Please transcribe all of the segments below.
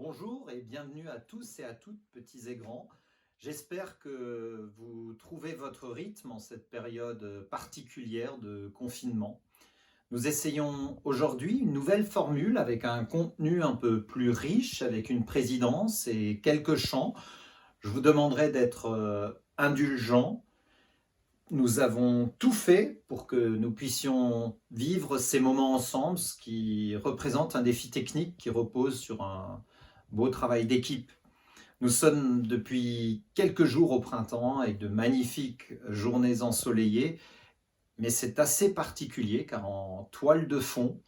Bonjour et bienvenue à tous et à toutes, petits et grands. J'espère que vous trouvez votre rythme en cette période particulière de confinement. Nous essayons aujourd'hui une nouvelle formule avec un contenu un peu plus riche, avec une présidence et quelques chants. Je vous demanderai d'être indulgents. Nous avons tout fait pour que nous puissions vivre ces moments ensemble, ce qui représente un défi technique qui repose sur un beau travail d'équipe. Nous sommes depuis quelques jours au printemps avec de magnifiques journées ensoleillées, mais c'est assez particulier car en toile de fond,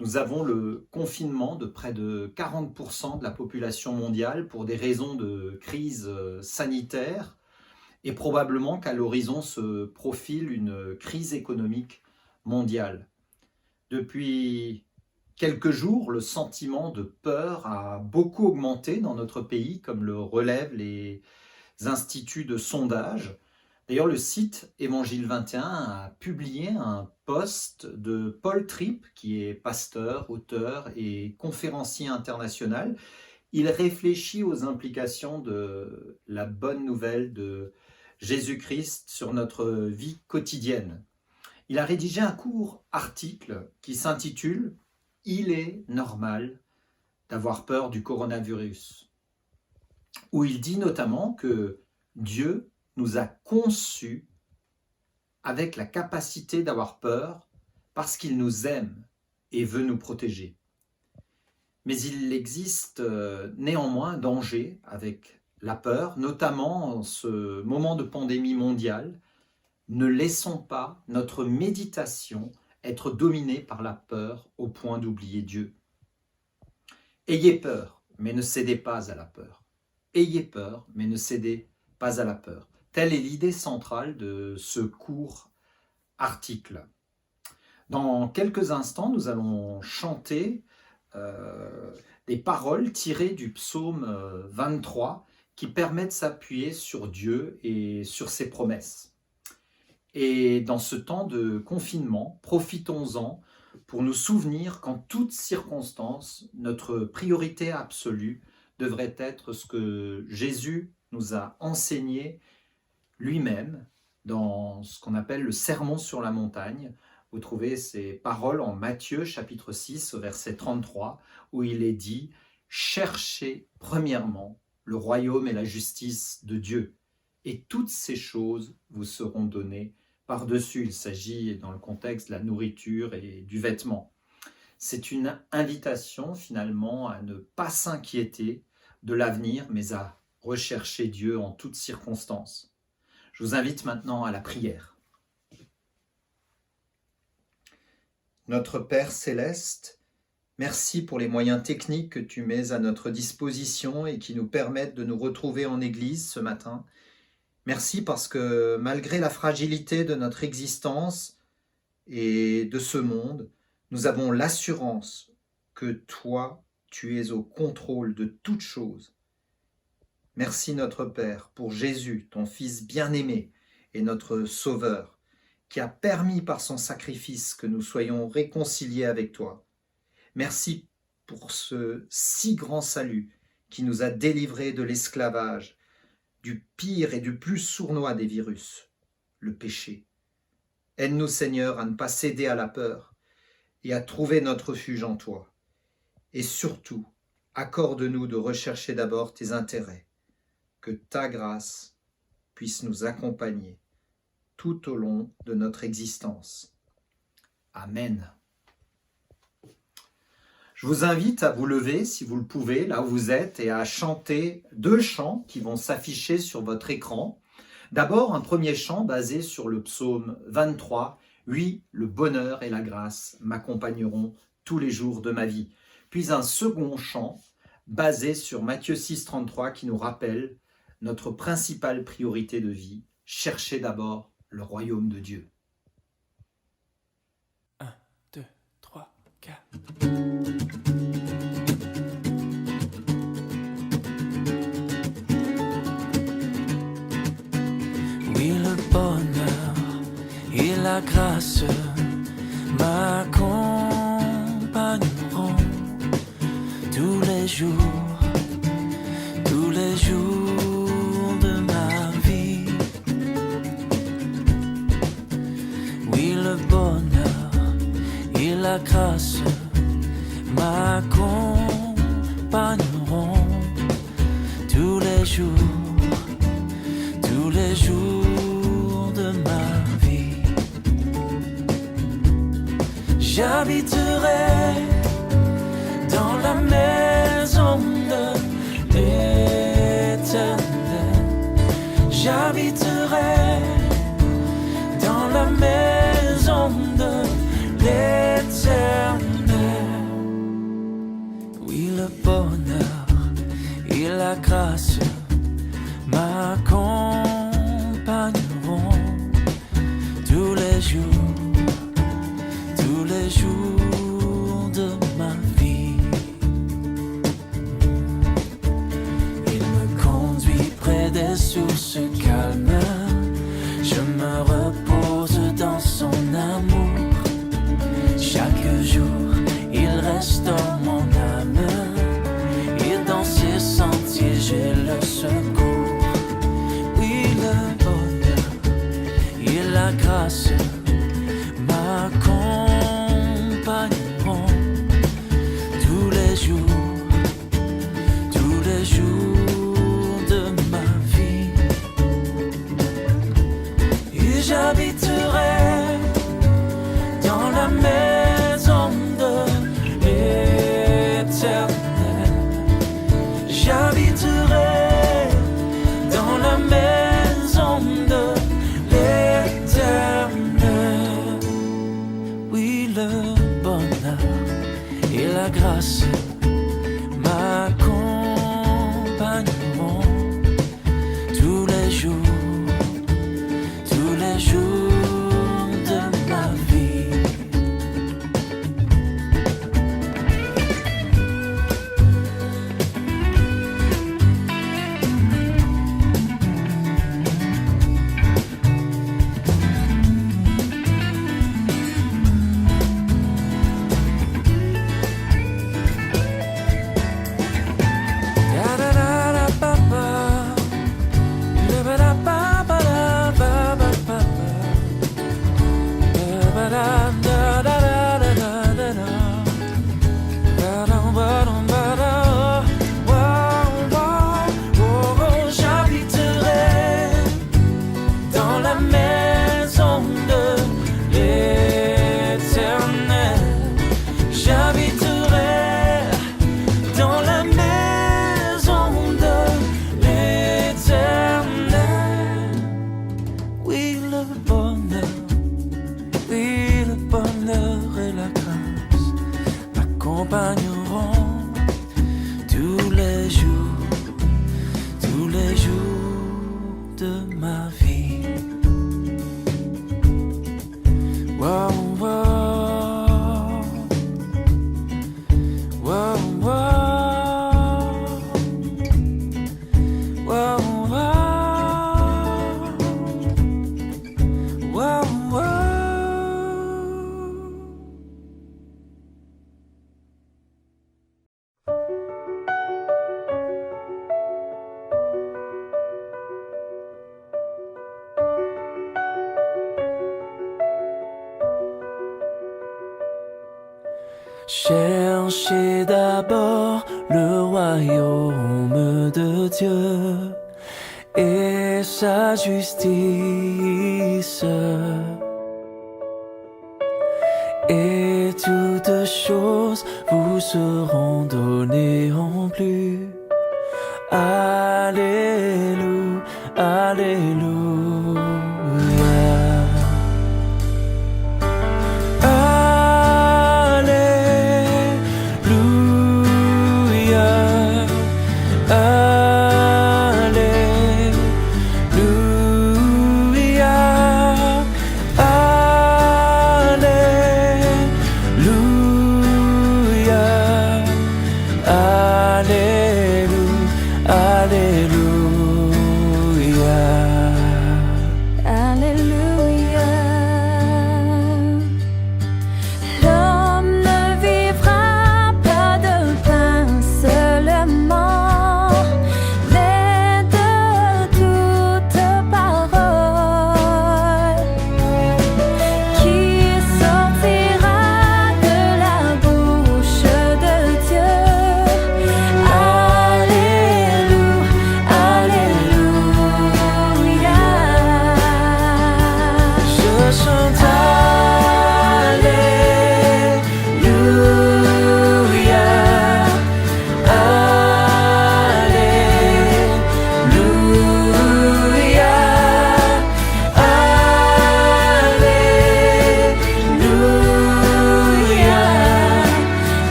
nous avons le confinement de près de 40% de la population mondiale pour des raisons de crise sanitaire et probablement qu'à l'horizon se profile une crise économique mondiale. Depuis quelques jours, le sentiment de peur a beaucoup augmenté dans notre pays, comme le relèvent les instituts de sondage. D'ailleurs, le site Évangile 21 a publié un post de Paul Tripp, qui est pasteur, auteur et conférencier international. Il réfléchit aux implications de la bonne nouvelle de Jésus-Christ sur notre vie quotidienne. Il a rédigé un court article qui s'intitule « Il est normal d'avoir peur du coronavirus », où il dit notamment que Dieu nous a conçus avec la capacité d'avoir peur parce qu'il nous aime et veut nous protéger. Mais il existe néanmoins un danger avec la peur, notamment en ce moment de pandémie mondiale. Ne laissons pas notre méditation être dominée par la peur au point d'oublier Dieu. Ayez peur, mais ne cédez pas à la peur. Ayez peur, mais ne cédez pas à la peur. Telle est l'idée centrale de ce court article. Dans quelques instants, nous allons chanter des paroles tirées du psaume 23 qui permettent de s'appuyer sur Dieu et sur ses promesses. Et dans ce temps de confinement, profitons-en pour nous souvenir qu'en toutes circonstances, notre priorité absolue devrait être ce que Jésus nous a enseigné lui-même dans ce qu'on appelle le Sermon sur la montagne. Vous trouvez ces paroles en Matthieu chapitre 6 au verset 33 où il est dit « Cherchez premièrement le royaume et la justice de Dieu, et toutes ces choses vous seront données par-dessus ». Il s'agit dans le contexte de la nourriture et du vêtement. C'est une invitation finalement à ne pas s'inquiéter de l'avenir, mais à rechercher Dieu en toutes circonstances. Je vous invite maintenant à la prière. Notre Père céleste, merci pour les moyens techniques que tu mets à notre disposition et qui nous permettent de nous retrouver en Église ce matin. Merci parce que malgré la fragilité de notre existence et de ce monde, nous avons l'assurance que toi, tu es au contrôle de toutes choses. Merci notre Père pour Jésus, ton Fils bien-aimé et notre Sauveur, qui a permis par son sacrifice que nous soyons réconciliés avec toi. Merci pour ce si grand salut qui nous a délivrés de l'esclavage, du pire et du plus sournois des virus, le péché. Aide-nous, Seigneur, à ne pas céder à la peur et à trouver notre refuge en toi. Et surtout, accorde-nous de rechercher d'abord tes intérêts, que ta grâce puisse nous accompagner tout au long de notre existence. Amen. Je vous invite à vous lever, si vous le pouvez, là où vous êtes, et à chanter 2 chants qui vont s'afficher sur votre écran. D'abord, un premier chant basé sur le psaume 23. « Oui, le bonheur et la grâce m'accompagneront tous les jours de ma vie ». Puis un second chant basé sur Matthieu 6, 33 qui nous rappelle notre principale priorité de vie, chercher d'abord le royaume de Dieu. 1, 2, 3, 4. Oui, le bonheur et la grâce m'accompagneront tous les jours grâce m'accompagneront tous les jours de ma vie. J'habiterai dans la maison de l'Éternel. J'habiterai dans la maison de l'Éternel. Oui, le bonheur et la grâce m'accompagneront tous les jours de ma vie. Il me conduit près des sources calmes, je me repose dans son amour. Chaque jour, il restaure mon âme, et dans ses sentiers, j'ai le secours. Oui, le bonheur et la grâce m'accompagneront tous les jours de ma vie. Et j'habiterai dans la maison de l'Éternel. J'habiterai dans la maison de l'Éternel. Oui, le bonheur et la grâce m'accompagneront tous les jours de ma vie. Cherchez d'abord le royaume de Dieu et sa justice, et toutes choses vous seront données en plus. Alléluia, alléluia. Alléluia.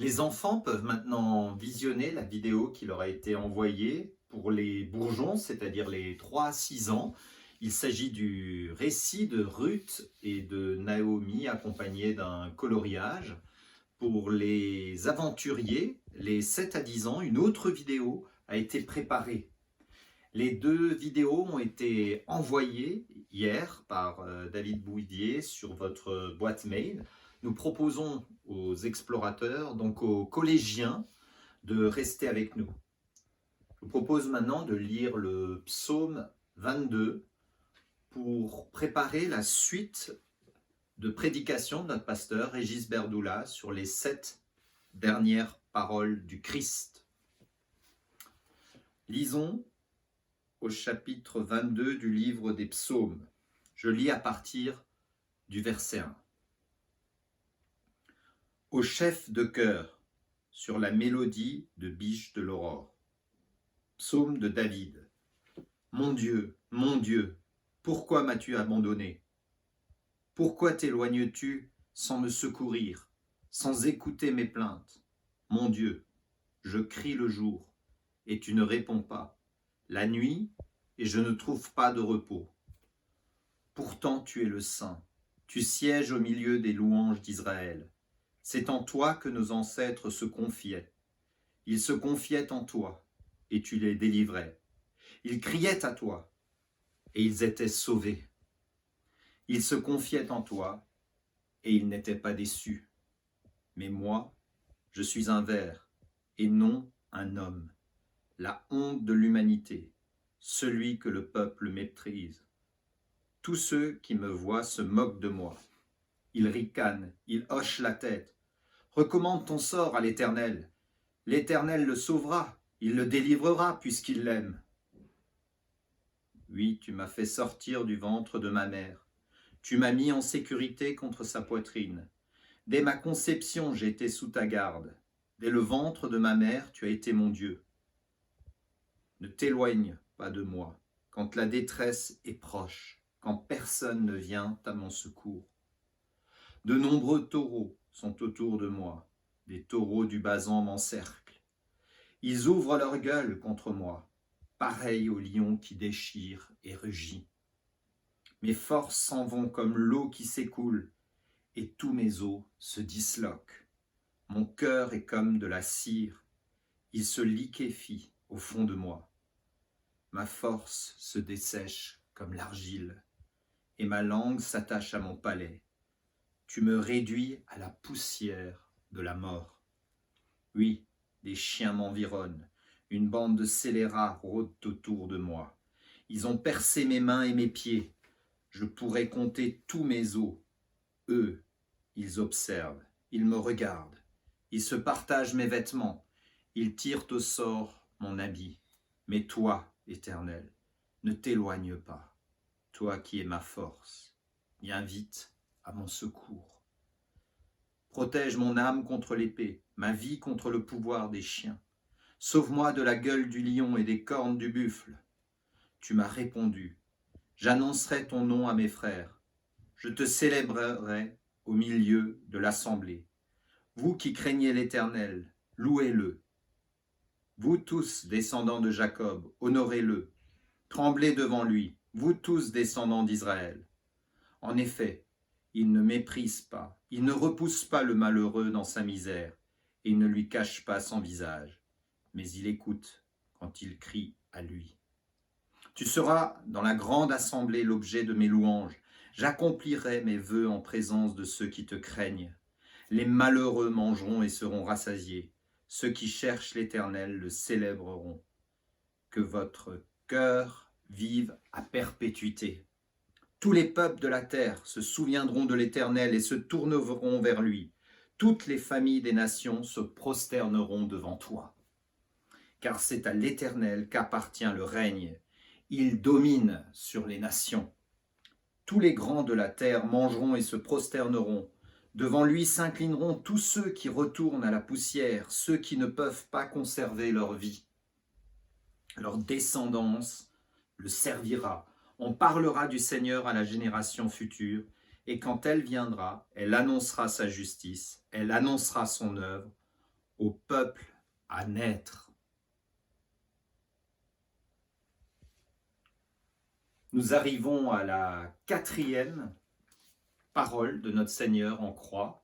Les enfants peuvent maintenant visionner la vidéo qui leur a été envoyée pour les bourgeons, c'est-à-dire les 3 à 6 ans. Il s'agit du récit de Ruth et de Naomi accompagné d'un coloriage. Pour les aventuriers, les 7 à 10 ans, une autre vidéo a été préparée. Les 2 vidéos ont été envoyées hier par David Bouidier sur votre boîte mail. Nous proposons aux explorateurs, donc aux collégiens, de rester avec nous. Je vous propose maintenant de lire le psaume 22 pour préparer la suite de prédication de notre pasteur Régis Berdoula sur les 7 dernières paroles du Christ. Lisons au chapitre 22 du livre des psaumes. Je lis à partir du verset 1. Au chef de chœur, sur la mélodie de Biche de l'Aurore. Psaume de David. Mon Dieu, pourquoi m'as-tu abandonné? Pourquoi t'éloignes-tu sans me secourir, sans écouter mes plaintes? Mon Dieu, je crie le jour, et tu ne réponds pas, la nuit, et je ne trouve pas de repos. Pourtant tu es le Saint, tu sièges au milieu des louanges d'Israël. C'est en toi que nos ancêtres se confiaient. Ils se confiaient en toi, et tu les délivrais. Ils criaient à toi, et ils étaient sauvés. Ils se confiaient en toi, et ils n'étaient pas déçus. Mais moi, je suis un ver, et non un homme, la honte de l'humanité, celui que le peuple méprise. Tous ceux qui me voient se moquent de moi. Ils ricanent, ils hochent la tête. Recommande ton sort à l'Éternel. L'Éternel le sauvera, il le délivrera puisqu'il l'aime. Oui, tu m'as fait sortir du ventre de ma mère. Tu m'as mis en sécurité contre sa poitrine. Dès ma conception, j'ai été sous ta garde. Dès le ventre de ma mère, tu as été mon Dieu. Ne t'éloigne pas de moi, quand la détresse est proche, quand personne ne vient à mon secours. De nombreux taureaux sont autour de moi, des taureaux du Basan m'encerclent. Ils ouvrent leur gueule contre moi, pareils aux lions qui déchirent et rugit. Mes forces s'en vont comme l'eau qui s'écoule, et tous mes os se disloquent. Mon cœur est comme de la cire, il se liquéfie au fond de moi. Ma force se dessèche comme l'argile, et ma langue s'attache à mon palais. Tu me réduis à la poussière de la mort. Oui, des chiens m'environnent, une bande de scélérats rôde autour de moi. Ils ont percé mes mains et mes pieds. Je pourrais compter tous mes os. Eux, ils observent, ils me regardent. Ils se partagent mes vêtements. Ils tirent au sort mon habit. Mais toi, Éternel, ne t'éloigne pas. Toi qui es ma force, viens vite à mon secours. Protège mon âme contre l'épée, ma vie contre le pouvoir des chiens. Sauve-moi de la gueule du lion et des cornes du buffle. Tu m'as répondu. J'annoncerai ton nom à mes frères. Je te célébrerai au milieu de l'assemblée. Vous qui craignez l'Éternel, louez-le. Vous tous, descendants de Jacob, honorez-le. Tremblez devant lui, vous tous, descendants d'Israël. En effet, il ne méprise pas, il ne repousse pas le malheureux dans sa misère, et il ne lui cache pas son visage, mais il écoute quand il crie à lui. Tu seras dans la grande assemblée l'objet de mes louanges. J'accomplirai mes vœux en présence de ceux qui te craignent. Les malheureux mangeront et seront rassasiés. Ceux qui cherchent l'Éternel le célébreront. Que votre cœur vive à perpétuité. Tous les peuples de la terre se souviendront de l'Éternel et se tourneront vers lui. Toutes les familles des nations se prosterneront devant toi. Car c'est à l'Éternel qu'appartient le règne. Il domine sur les nations. Tous les grands de la terre mangeront et se prosterneront. Devant lui s'inclineront tous ceux qui retournent à la poussière, ceux qui ne peuvent pas conserver leur vie. Leur descendance le servira. On parlera du Seigneur à la génération future, et quand elle viendra, elle annoncera sa justice, elle annoncera son œuvre. au peuple à naître. Nous arrivons à la 4e parole de notre Seigneur en croix.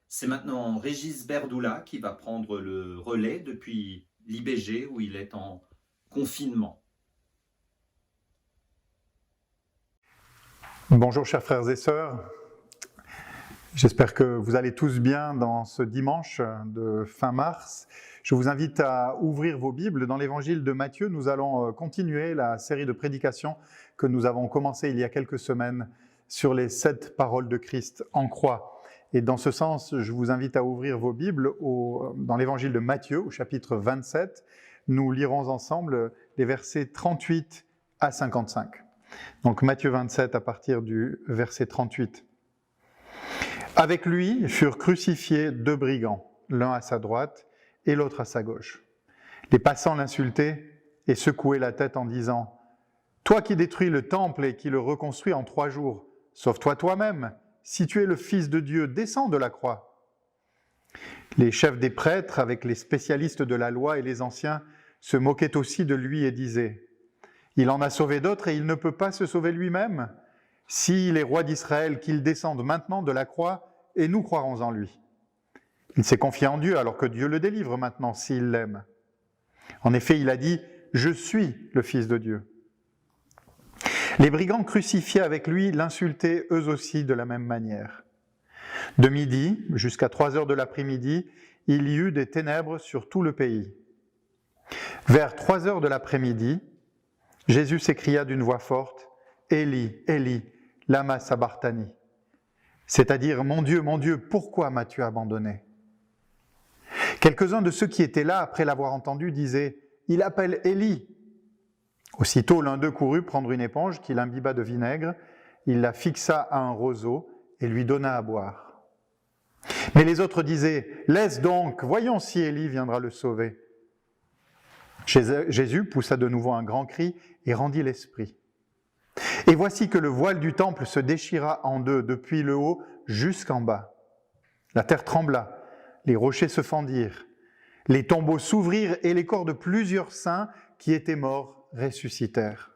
C'est maintenant Régis Berdoula qui va prendre le relais depuis l'IBG où il est en confinement. Bonjour chers frères et sœurs, j'espère que vous allez tous bien dans ce dimanche de fin mars. Je vous invite à ouvrir vos Bibles dans l'évangile de Matthieu. Nous allons continuer la série de prédications que nous avons commencé il y a quelques semaines sur les 7 paroles de Christ en croix. Et dans ce sens, je vous invite à ouvrir vos Bibles dans l'évangile de Matthieu, au chapitre 27. Nous lirons ensemble les versets 38 à 55. Donc Matthieu 27 à partir du verset 38. Avec lui furent crucifiés 2 brigands, l'un à sa droite et l'autre à sa gauche. Les passants l'insultaient et secouaient la tête en disant « Toi qui détruis le temple et qui le reconstruis en 3 jours, sauve-toi toi-même, si tu es le Fils de Dieu, descends de la croix. » Les chefs des prêtres, avec les spécialistes de la loi et les anciens, se moquaient aussi de lui et disaient « Il en a sauvé d'autres et il ne peut pas se sauver lui-même. S'il est roi d'Israël, qu'il descende maintenant de la croix et nous croirons en lui. » Il s'est confié en Dieu alors que Dieu le délivre maintenant s'il l'aime. En effet, il a dit « Je suis le Fils de Dieu ». Les brigands crucifiés avec lui l'insultaient eux aussi de la même manière. De midi jusqu'à 3 heures de l'après-midi, il y eut des ténèbres sur tout le pays. Vers 3 heures de l'après-midi, Jésus s'écria d'une voix forte « Élie, Élie, lama sabachthani » c'est-à-dire « Mon Dieu, pourquoi m'as-tu abandonné » Quelques-uns de ceux qui étaient là, après l'avoir entendu, disaient « Il appelle Élie » Aussitôt, l'un d'eux courut prendre une éponge qu'il imbiba de vinaigre, il la fixa à un roseau et lui donna à boire. Mais les autres disaient « Laisse donc, voyons si Élie viendra le sauver. » Jésus poussa de nouveau un grand cri et rendit l'esprit. Et voici que le voile du temple se déchira en 2, depuis le haut jusqu'en bas. La terre trembla, les rochers se fendirent, les tombeaux s'ouvrirent et les corps de plusieurs saints qui étaient morts ressuscitèrent.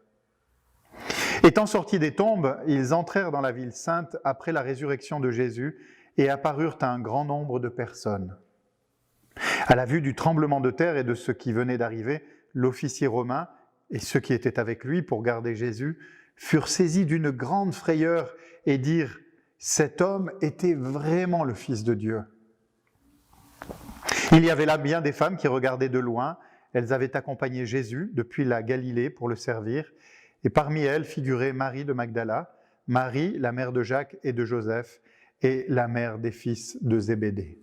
Étant sortis des tombes, ils entrèrent dans la ville sainte après la résurrection de Jésus et apparurent à un grand nombre de personnes. À la vue du tremblement de terre et de ce qui venait d'arriver, l'officier romain et ceux qui étaient avec lui pour garder Jésus furent saisis d'une grande frayeur et dirent « Cet homme était vraiment le Fils de Dieu ». Il y avait là bien des femmes qui regardaient de loin. Elles avaient accompagné Jésus depuis la Galilée pour le servir, et parmi elles figurait Marie de Magdala, Marie, la mère de Jacques et de Joseph, et la mère des fils de Zébédée.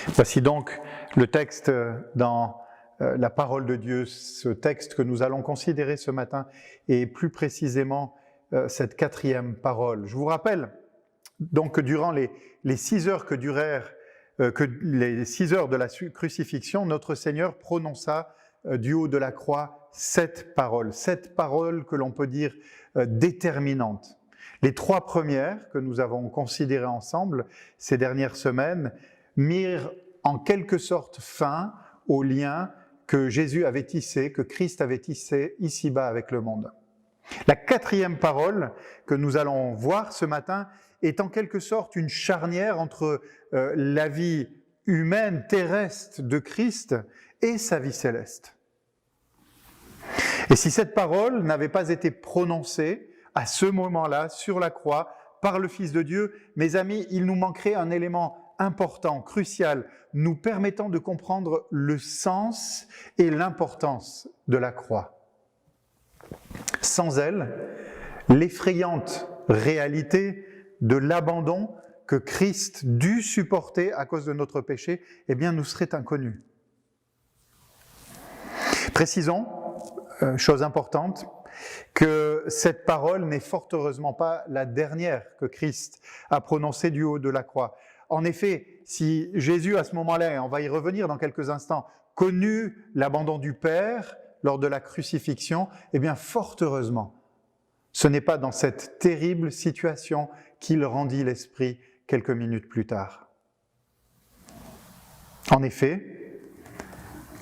Voici donc le texte dans la parole de Dieu, ce texte que nous allons considérer ce matin, et plus précisément cette 4e parole. Je vous rappelle donc que durant les 6 heures les 6 heures de la crucifixion, notre Seigneur prononça du haut de la croix 7 paroles que l'on peut dire déterminantes. Les 3 premières que nous avons considérées ensemble ces dernières semaines mirent en quelque sorte fin au lien que Jésus avait tissé, que Christ avait tissé ici-bas avec le monde. La 4e parole que nous allons voir ce matin est en quelque sorte une charnière entre la vie humaine, terrestre de Christ et sa vie céleste. Et si cette parole n'avait pas été prononcée à ce moment-là, sur la croix, par le Fils de Dieu, mes amis, il nous manquerait un élément important, crucial, nous permettant de comprendre le sens et l'importance de la croix. Sans elle, l'effrayante réalité de l'abandon que Christ dut supporter à cause de notre péché, eh bien, nous serait inconnue. Précisons, chose importante, que cette parole n'est fort heureusement pas la dernière que Christ a prononcée du haut de la croix. En effet, si Jésus, à ce moment-là, et on va y revenir dans quelques instants, connut l'abandon du Père lors de la crucifixion, eh bien, fort heureusement, ce n'est pas dans cette terrible situation qu'il rendit l'esprit quelques minutes plus tard. En effet,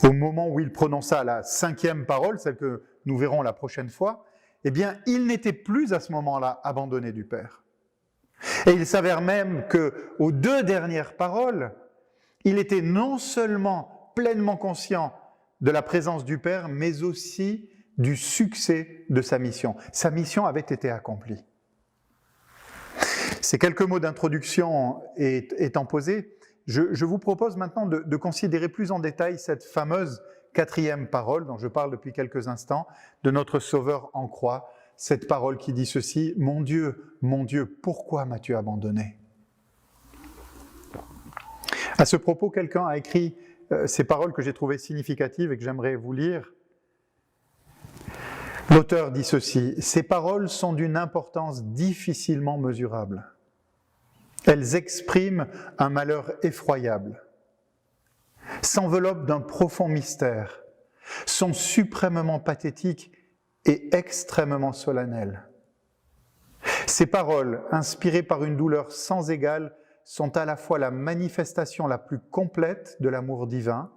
au moment où il prononça la 5e parole, celle que nous verrons la prochaine fois, eh bien, il n'était plus à ce moment-là abandonné du Père. Et il s'avère même qu'aux 2 dernières paroles, il était non seulement pleinement conscient de la présence du Père, mais aussi du succès de sa mission. Sa mission avait été accomplie. Ces quelques mots d'introduction étant posés, je vous propose maintenant de considérer plus en détail cette fameuse 4e parole dont je parle depuis quelques instants, de notre Sauveur en croix, cette parole qui dit ceci: « Mon Dieu, pourquoi m'as-tu abandonné ?» À ce propos, quelqu'un a écrit ces paroles que j'ai trouvées significatives et que j'aimerais vous lire. L'auteur dit ceci: « Ces paroles sont d'une importance difficilement mesurable. Elles expriment un malheur effroyable, s'enveloppent d'un profond mystère, sont suprêmement pathétiques et extrêmement solennelles. Ces paroles, inspirées par une douleur sans égale, sont à la fois la manifestation la plus complète de l'amour divin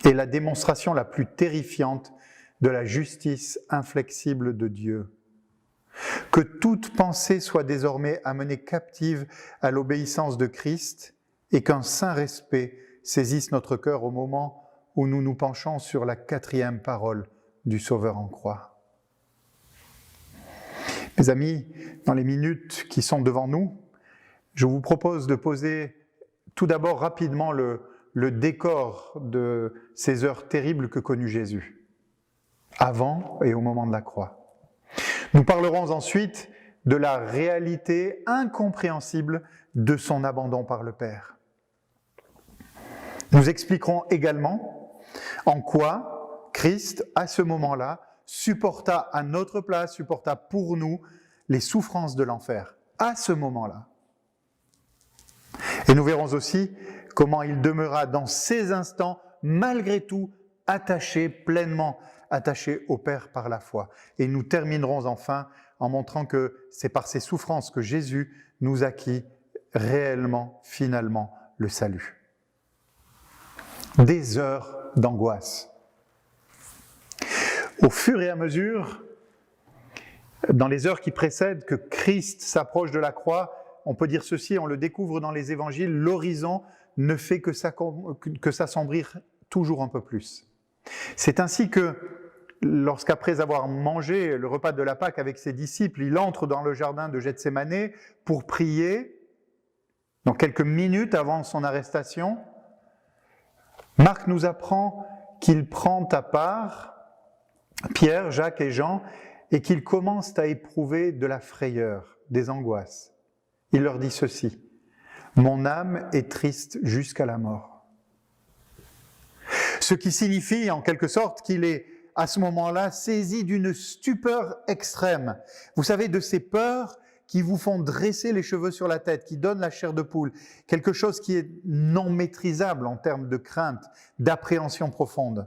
et la démonstration la plus terrifiante de la justice inflexible de Dieu. Que toute pensée soit désormais amenée captive à l'obéissance de Christ et qu'un saint respect saisisse notre cœur au moment où nous nous penchons sur la 4e parole du Sauveur en croix. » Mes amis, dans les minutes qui sont devant nous, je vous propose de poser tout d'abord rapidement le décor de ces heures terribles que connut Jésus, avant et au moment de la croix. Nous parlerons ensuite de la réalité incompréhensible de son abandon par le Père. Nous expliquerons également en quoi Christ, à ce moment-là, supporta à notre place, supporta pour nous les souffrances de l'enfer, à ce moment-là. Et nous verrons aussi comment il demeura dans ces instants, malgré tout, attaché, pleinement attaché au Père par la foi. Et nous terminerons enfin en montrant que c'est par ces souffrances que Jésus nous acquit réellement, finalement, le salut. Des heures d'angoisse. Au fur et à mesure, dans les heures qui précèdent que Christ s'approche de la croix, on peut dire ceci, on le découvre dans les évangiles, l'horizon ne fait que s'assombrir toujours un peu plus. C'est ainsi que lorsqu'après avoir mangé le repas de la Pâque avec ses disciples, il entre dans le jardin de Gethsémanée pour prier, donc quelques minutes avant son arrestation, Marc nous apprend qu'il prend à part Pierre, Jacques et Jean et qu'ils commencent à éprouver de la frayeur, des angoisses. Il leur dit ceci: « Mon âme est triste jusqu'à la mort. » Ce qui signifie en quelque sorte qu'il est à ce moment-là saisi d'une stupeur extrême. Vous savez, de ces peurs qui vous font dresser les cheveux sur la tête, qui donnent la chair de poule, quelque chose qui est non maîtrisable en termes de crainte, d'appréhension profonde.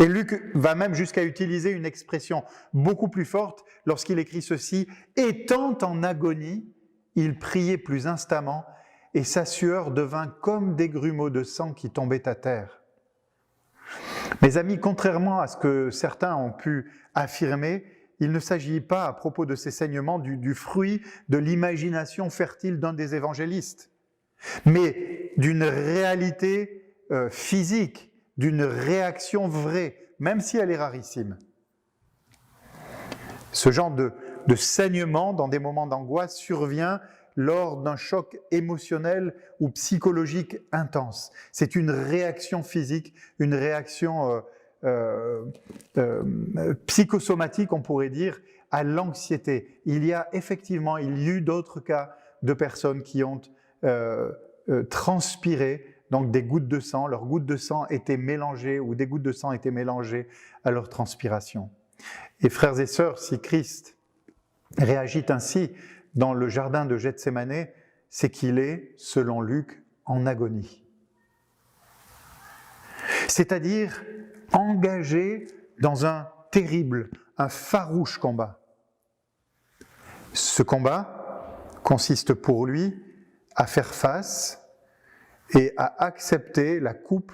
Et Luc va même jusqu'à utiliser une expression beaucoup plus forte lorsqu'il écrit ceci: « Étant en agonie, il priait plus instamment, et sa sueur devint comme des grumeaux de sang qui tombaient à terre. » Mes amis, contrairement à ce que certains ont pu affirmer, il ne s'agit pas, à propos de ces saignements, du fruit de l'imagination fertile d'un des évangélistes, mais d'une réalité physique, d'une réaction vraie, même si elle est rarissime. Ce genre de saignement dans des moments d'angoisse survient lors d'un choc émotionnel ou psychologique intense. C'est une réaction physique, une réaction psychosomatique, on pourrait dire, à l'anxiété. Il y a eu d'autres cas de personnes qui ont transpiré, donc des gouttes de sang, leurs gouttes de sang étaient mélangées, ou des gouttes de sang étaient mélangées à leur transpiration. Et frères et sœurs, si Christ réagit ainsi dans le jardin de Gethsémanée, c'est qu'il est, selon Luc, en agonie. C'est-à-dire engagé dans un terrible, un farouche combat. Ce combat consiste pour lui à faire face et à accepter la coupe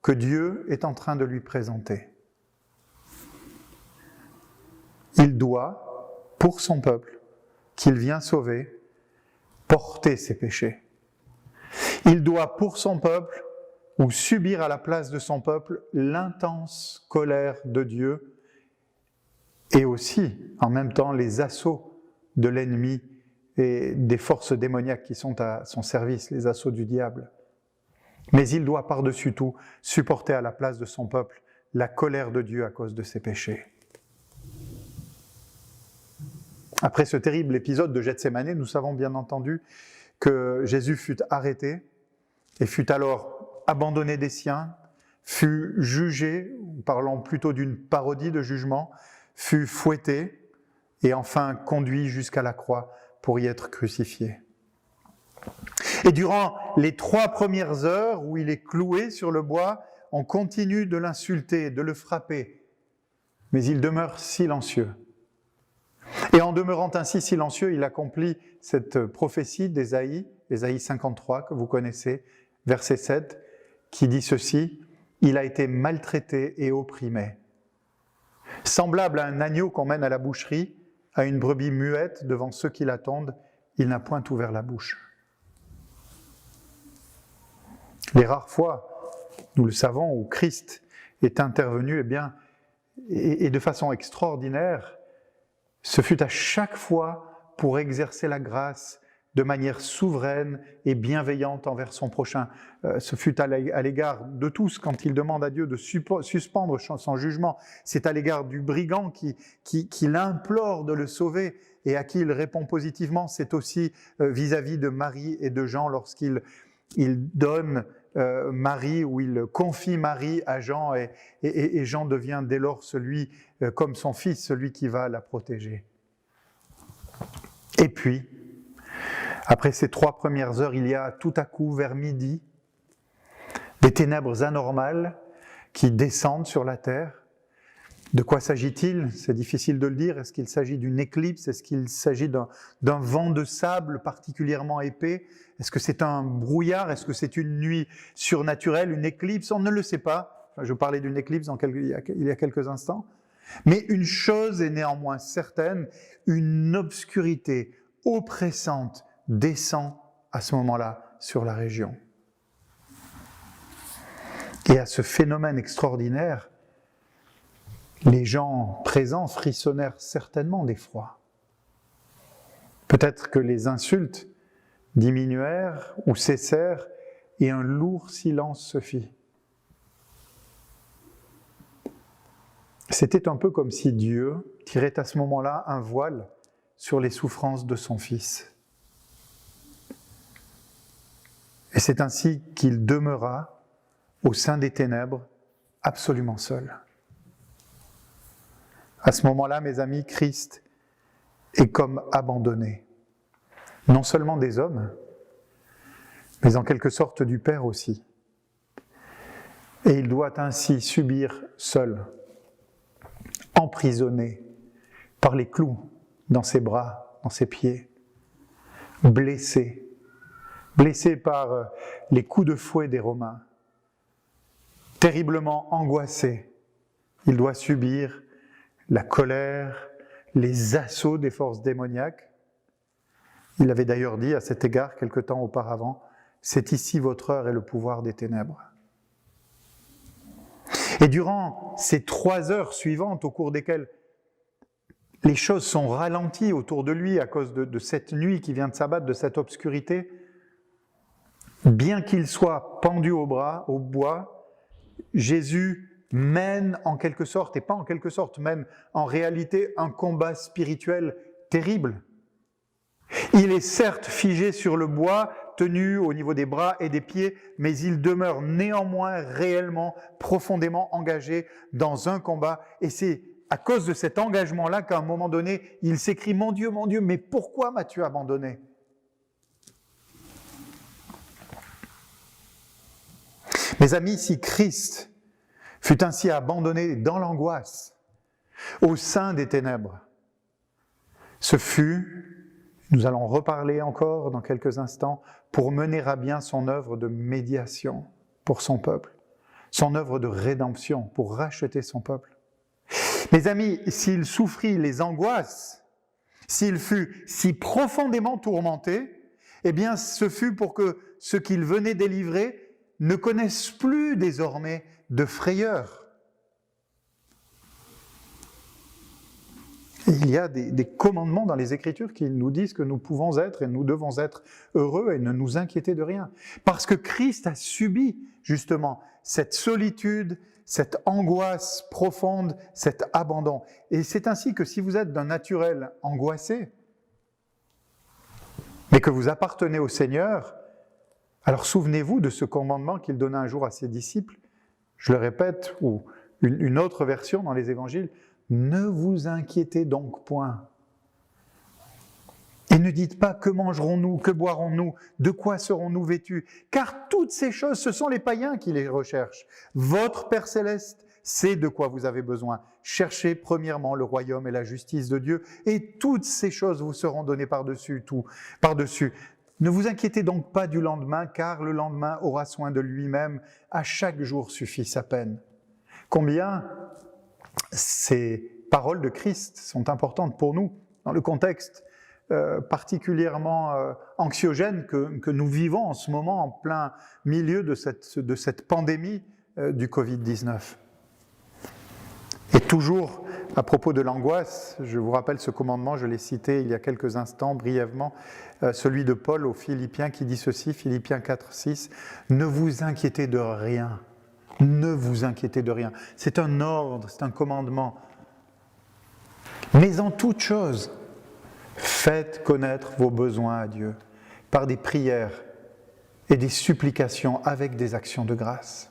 que Dieu est en train de lui présenter. Il doit, pour son peuple, qu'il vient sauver, porter ses péchés. Il doit, pour son peuple, ou subir à la place de son peuple, l'intense colère de Dieu et aussi, en même temps, les assauts de l'ennemi et des forces démoniaques qui sont à son service, les assauts du diable. Mais il doit par-dessus tout supporter à la place de son peuple la colère de Dieu à cause de ses péchés. Après ce terrible épisode de Gethsémanée, nous savons bien entendu que Jésus fut arrêté et fut alors abandonné des siens, fut jugé, parlons plutôt d'une parodie de jugement, fut fouetté et enfin conduit jusqu'à la croix pour y être crucifié. Et durant les 3 premières heures où il est cloué sur le bois, on continue de l'insulter, de le frapper, mais il demeure silencieux. Et en demeurant ainsi silencieux, il accomplit cette prophétie d'Ésaïe, Ésaïe 53 que vous connaissez, verset 7, qui dit ceci, « Il a été maltraité et opprimé. Semblable à un agneau qu'on mène à la boucherie, à une brebis muette devant ceux qui l'attendent, il n'a point ouvert la bouche. » Les rares fois, nous le savons, où Christ est intervenu, et de façon extraordinaire, ce fut à chaque fois pour exercer la grâce de manière souveraine et bienveillante envers son prochain. Ce fut à l'égard de tous quand il demande à Dieu de suspendre son jugement. C'est à l'égard du brigand qui l'implore de le sauver et à qui il répond positivement. C'est aussi vis-à-vis de Marie et de Jean lorsqu'il donne Marie, ou il confie Marie à Jean et Jean devient dès lors celui, comme son fils, celui qui va la protéger. Et puis, après ces 3 premières heures, il y a tout à coup, vers midi, des ténèbres anormales qui descendent sur la terre. De quoi s'agit-il ? C'est difficile de le dire. Est-ce qu'il s'agit d'une éclipse ? Est-ce qu'il s'agit d'un vent de sable particulièrement épais ? Est-ce que c'est un brouillard ? Est-ce que c'est une nuit surnaturelle, une éclipse ? On ne le sait pas. Je parlais d'une éclipse il y a quelques instants. Mais une chose est néanmoins certaine, une obscurité oppressante descend à ce moment-là sur la région. Et à ce phénomène extraordinaire, les gens présents frissonnèrent certainement d'effroi. Peut-être que les insultes diminuèrent ou cessèrent et un lourd silence se fit. C'était un peu comme si Dieu tirait à ce moment-là un voile sur les souffrances de son Fils. Et c'est ainsi qu'il demeura au sein des ténèbres, absolument seul. À ce moment-là, mes amis, Christ est comme abandonné, non seulement des hommes, mais en quelque sorte du Père aussi. Et il doit ainsi subir seul, emprisonné par les clous dans ses bras, dans ses pieds, blessé par les coups de fouet des Romains, terriblement angoissé. Il doit subir la colère, les assauts des forces démoniaques. Il avait d'ailleurs dit à cet égard quelque temps auparavant, « C'est ici votre heure et le pouvoir des ténèbres ». Et durant ces 3 heures suivantes, au cours desquelles les choses sont ralenties autour de lui à cause de cette nuit qui vient de s'abattre, de cette obscurité, bien qu'il soit pendu au bois, Jésus mène en quelque sorte, et pas en quelque sorte, mène en réalité un combat spirituel terrible. Il est certes figé sur le bois, tenu au niveau des bras et des pieds, mais il demeure néanmoins réellement, profondément engagé dans un combat. Et c'est à cause de cet engagement-là qu'à un moment donné, il s'écrie « Mon Dieu, mais pourquoi m'as-tu abandonné ?» Mes amis, si Christ fut ainsi abandonné dans l'angoisse, au sein des ténèbres, ce fut Nous allons reparler encore dans quelques instants pour mener à bien son œuvre de médiation pour son peuple, son œuvre de rédemption pour racheter son peuple. Mes amis, s'il souffrit les angoisses, s'il fut si profondément tourmenté, eh bien ce fut pour que ce qu'il venait délivrer ne connaissent plus désormais de frayeur. Il y a des commandements dans les Écritures qui nous disent que nous pouvons être et nous devons être heureux et ne nous inquiéter de rien. Parce que Christ a subi justement cette solitude, cette angoisse profonde, cet abandon. Et c'est ainsi que si vous êtes d'un naturel angoissé, mais que vous appartenez au Seigneur, alors souvenez-vous de ce commandement qu'il donna un jour à ses disciples. Je le répète, ou une autre version dans les Évangiles, ne vous inquiétez donc point. Et ne dites pas que mangerons-nous, que boirons-nous, de quoi serons-nous vêtus, car toutes ces choses, ce sont les païens qui les recherchent. Votre Père Céleste sait de quoi vous avez besoin. Cherchez premièrement le royaume et la justice de Dieu, et toutes ces choses vous seront données par-dessus tout, par-dessus. Ne vous inquiétez donc pas du lendemain, car le lendemain aura soin de lui-même. À chaque jour suffit sa peine. Combien ces paroles de Christ sont importantes pour nous, dans le contexte particulièrement anxiogène que nous vivons en ce moment, en plein milieu de cette pandémie du Covid-19. Et toujours, à propos de l'angoisse, je vous rappelle ce commandement, je l'ai cité il y a quelques instants, brièvement, celui de Paul aux Philippiens qui dit ceci, Philippiens 4, 6, « Ne vous inquiétez de rien, ne vous inquiétez de rien. » C'est un ordre, c'est un commandement. Mais en toute chose, faites connaître vos besoins à Dieu par des prières et des supplications avec des actions de grâce.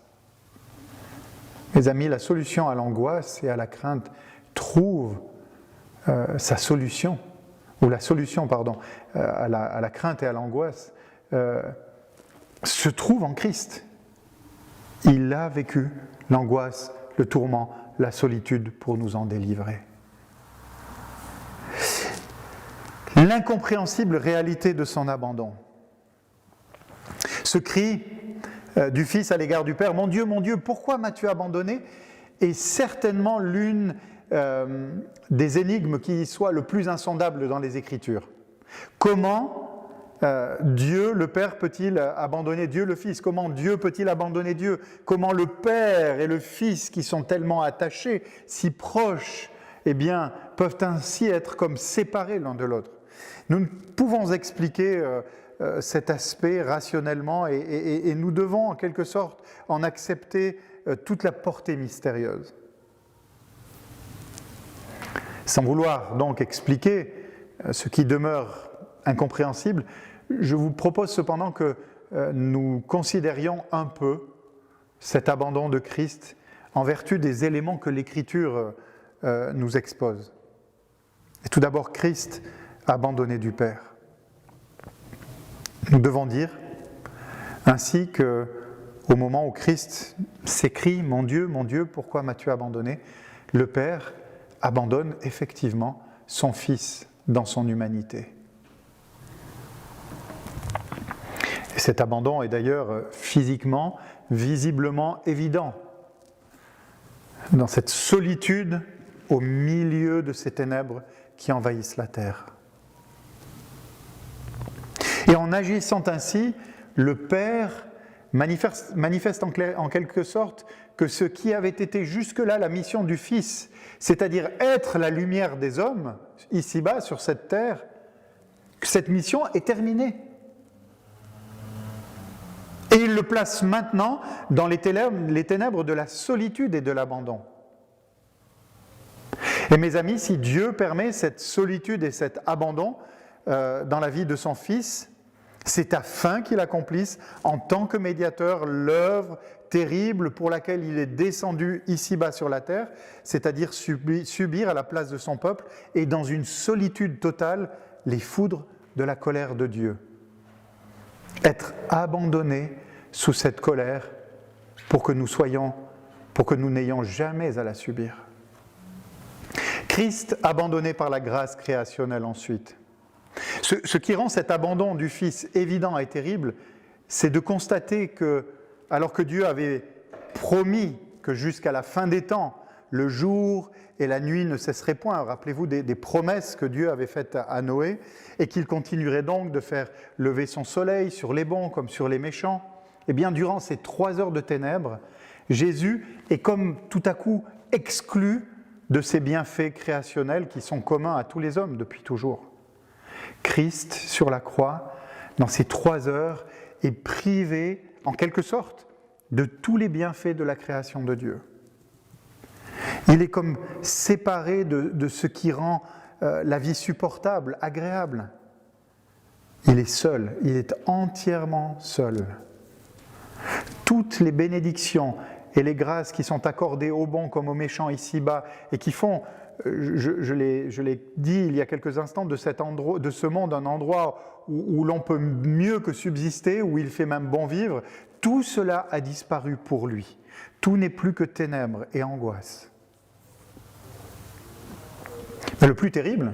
Mes amis, la solution à l'angoisse et à la crainte trouve sa solution, ou la solution, pardon, à la crainte et à l'angoisse se trouve en Christ. Il a vécu l'angoisse, le tourment, la solitude pour nous en délivrer. L'incompréhensible réalité de son abandon. Ce cri du Fils à l'égard du Père, « Mon Dieu, pourquoi m'as-tu abandonné ?» est certainement l'une des énigmes qui soit le plus insondable dans les Écritures. Comment Dieu, le Père, peut-il abandonner Dieu, le Fils? Comment Dieu peut-il abandonner Dieu? Comment le Père et le Fils, qui sont tellement attachés, si proches, eh bien, peuvent ainsi être comme séparés l'un de l'autre? Nous ne pouvons expliquer cet aspect rationnellement et nous devons en quelque sorte en accepter toute la portée mystérieuse. Sans vouloir donc expliquer ce qui demeure incompréhensible, je vous propose cependant que nous considérions un peu cet abandon de Christ en vertu des éléments que l'Écriture nous expose. Et tout d'abord, Christ abandonné du Père. Nous devons dire ainsi qu'au moment où Christ s'écrie « Mon Dieu, pourquoi m'as-tu abandonné ?» le Père abandonne effectivement son Fils dans son humanité. Et cet abandon est d'ailleurs physiquement, visiblement évident. Dans cette solitude au milieu de ces ténèbres qui envahissent la terre. Et en agissant ainsi, le Père manifeste en quelque sorte que ce qui avait été jusque-là la mission du Fils, c'est-à-dire être la lumière des hommes, ici-bas, sur cette terre, que cette mission est terminée. Et il le place maintenant dans les ténèbres de la solitude et de l'abandon. Et mes amis, si Dieu permet cette solitude et cet abandon dans la vie de son Fils, c'est afin qu'il accomplisse en tant que médiateur l'œuvre terrible pour laquelle il est descendu ici-bas sur la terre, c'est-à-dire subir à la place de son peuple et dans une solitude totale les foudres de la colère de Dieu. Être abandonné sous cette colère pour que nous n'ayons jamais à la subir. Christ abandonné par la grâce créationnelle ensuite. Ce qui rend cet abandon du Fils évident et terrible, c'est de constater que, alors que Dieu avait promis que jusqu'à la fin des temps, le jour et la nuit ne cesseraient point, rappelez-vous des promesses que Dieu avait faites à Noé, et qu'il continuerait donc de faire lever son soleil sur les bons comme sur les méchants, eh bien durant ces 3 heures de ténèbres, Jésus est comme tout à coup exclu de ces bienfaits créationnels qui sont communs à tous les hommes depuis toujours. Christ, sur la croix, dans ces 3 heures, est privé, en quelque sorte, de tous les bienfaits de la création de Dieu. Il est comme séparé de ce qui rend la vie supportable, agréable. Il est seul, il est entièrement seul. Toutes les bénédictions et les grâces qui sont accordées aux bons comme aux méchants ici-bas et qui font, je l'ai dit il y a quelques instants, de ce monde un endroit où l'on peut mieux que subsister, où il fait même bon vivre, tout cela a disparu pour lui. Tout n'est plus que ténèbres et angoisse. Mais le plus terrible,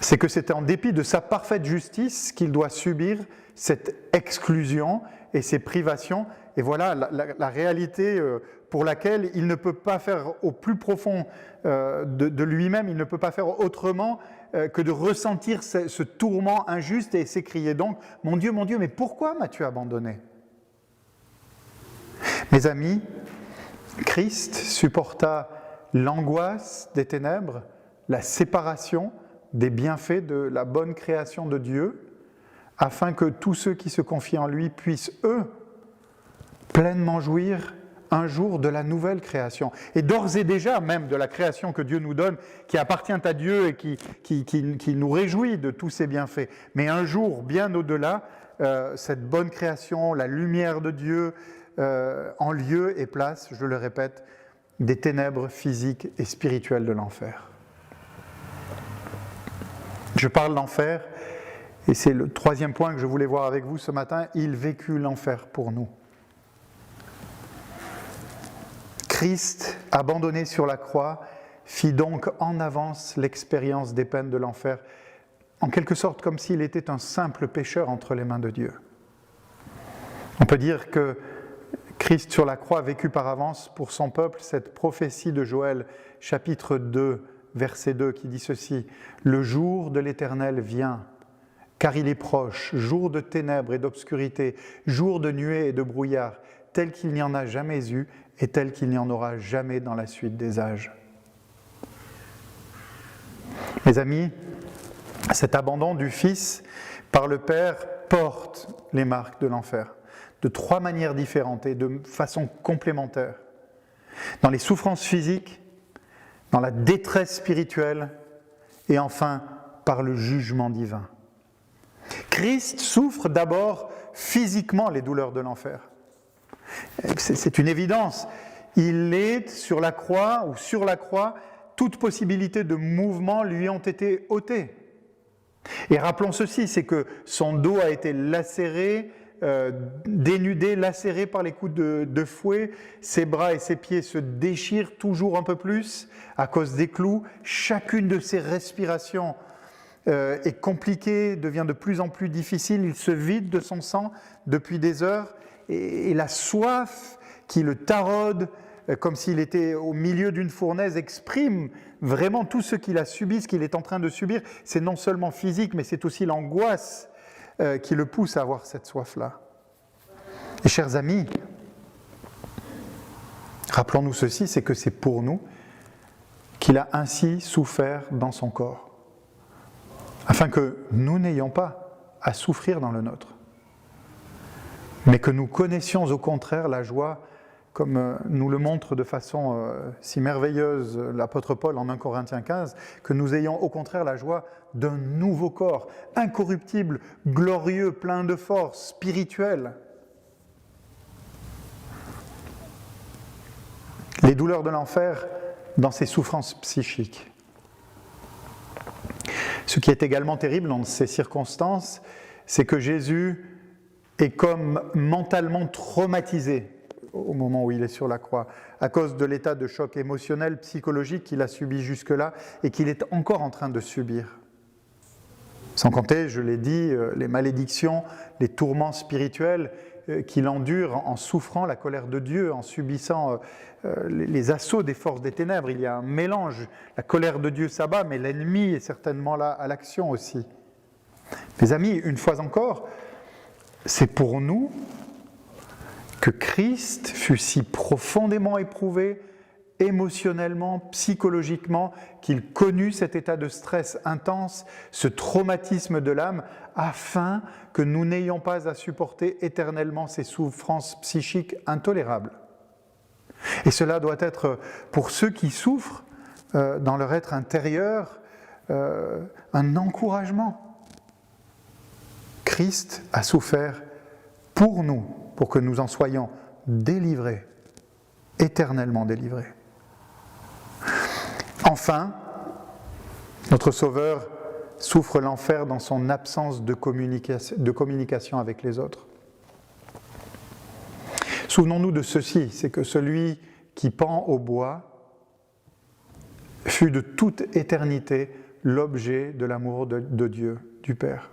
c'est que c'est en dépit de sa parfaite justice qu'il doit subir cette exclusion et ces privations. Et voilà la réalité pour laquelle il ne peut pas faire au plus profond de lui-même, il ne peut pas faire autrement que de ressentir ce tourment injuste et s'écrier donc « Mon Dieu, mais pourquoi m'as-tu abandonné ?» Mes amis, Christ supporta l'angoisse des ténèbres, la séparation des bienfaits de la bonne création de Dieu, afin que tous ceux qui se confient en lui puissent, eux, pleinement jouir un jour de la nouvelle création. Et d'ores et déjà, même de la création que Dieu nous donne, qui appartient à Dieu et qui nous réjouit de tous ses bienfaits. Mais un jour, bien au-delà, cette bonne création, la lumière de Dieu, en lieu et place, je le répète, des ténèbres physiques et spirituelles de l'enfer. Je parle d'enfer, et c'est le 3e point que je voulais voir avec vous ce matin, il vécut l'enfer pour nous. Christ, abandonné sur la croix, fit donc en avance l'expérience des peines de l'enfer, en quelque sorte comme s'il était un simple pécheur entre les mains de Dieu. On peut dire que Christ sur la croix a vécu par avance pour son peuple cette prophétie de Joël, chapitre 2, verset 2, qui dit ceci : « Le jour de l'Éternel vient, car il est proche, jour de ténèbres et d'obscurité, jour de nuées et de brouillard, tel qu'il n'y en a jamais eu et tel qu'il n'y en aura jamais dans la suite des âges. » Mes amis, cet abandon du Fils par le Père porte les marques de l'enfer, de 3 manières différentes et de façon complémentaire. Dans les souffrances physiques, dans la détresse spirituelle et enfin par le jugement divin. Christ souffre d'abord physiquement les douleurs de l'enfer. C'est une évidence. Il est sur la croix, toute possibilité de mouvement lui ont été ôtées. Et rappelons ceci, c'est que son dos a été lacéré, dénudé, lacéré par les coups de fouet, ses bras et ses pieds se déchirent toujours un peu plus à cause des clous, chacune de ses respirations est compliquée, devient de plus en plus difficile, il se vide de son sang depuis des heures, et la soif qui le taraude, comme s'il était au milieu d'une fournaise, exprime vraiment tout ce qu'il a subi, ce qu'il est en train de subir. C'est non seulement physique, mais c'est aussi l'angoisse qui le pousse à avoir cette soif-là. Et chers amis, rappelons-nous ceci, c'est que c'est pour nous qu'il a ainsi souffert dans son corps, afin que nous n'ayons pas à souffrir dans le nôtre, mais que nous connaissions au contraire la joie, comme nous le montre de façon si merveilleuse l'apôtre Paul en 1 Corinthiens 15, que nous ayons au contraire la joie d'un nouveau corps, incorruptible, glorieux, plein de force, spirituel. Les douleurs de l'enfer dans ces souffrances psychiques. Ce qui est également terrible dans ces circonstances, c'est que Jésus est comme mentalement traumatisé au moment où il est sur la croix, à cause de l'état de choc émotionnel, psychologique qu'il a subi jusque-là et qu'il est encore en train de subir. Sans compter, je l'ai dit, les malédictions, les tourments spirituels qu'il endure en souffrant la colère de Dieu, en subissant les assauts des forces des ténèbres. Il y a un mélange. La colère de Dieu s'abat, mais l'ennemi est certainement là à l'action aussi. Mes amis, une fois encore, c'est pour nous que Christ fut si profondément éprouvé, émotionnellement, psychologiquement, qu'il connut cet état de stress intense, ce traumatisme de l'âme, afin que nous n'ayons pas à supporter éternellement ces souffrances psychiques intolérables. Et cela doit être, pour ceux qui souffrent dans leur être intérieur, un encouragement. Christ a souffert pour nous, pour que nous en soyons délivrés, éternellement délivrés. Enfin, notre Sauveur souffre l'enfer dans son absence de communication avec les autres. Souvenons-nous de ceci, c'est que celui qui pend au bois fut de toute éternité l'objet de l'amour de Dieu, du Père.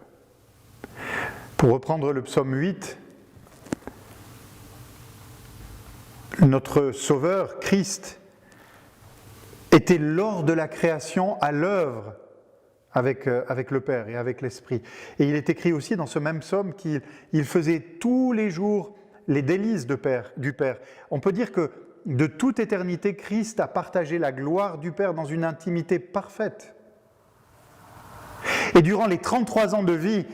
Pour reprendre le psaume 8, notre Sauveur, Christ, était lors de la création à l'œuvre avec le Père et avec l'Esprit. Et il est écrit aussi dans ce même psaume qu'il faisait tous les jours les délices du Père. On peut dire que de toute éternité, Christ a partagé la gloire du Père dans une intimité parfaite. Et durant les 33 ans de vie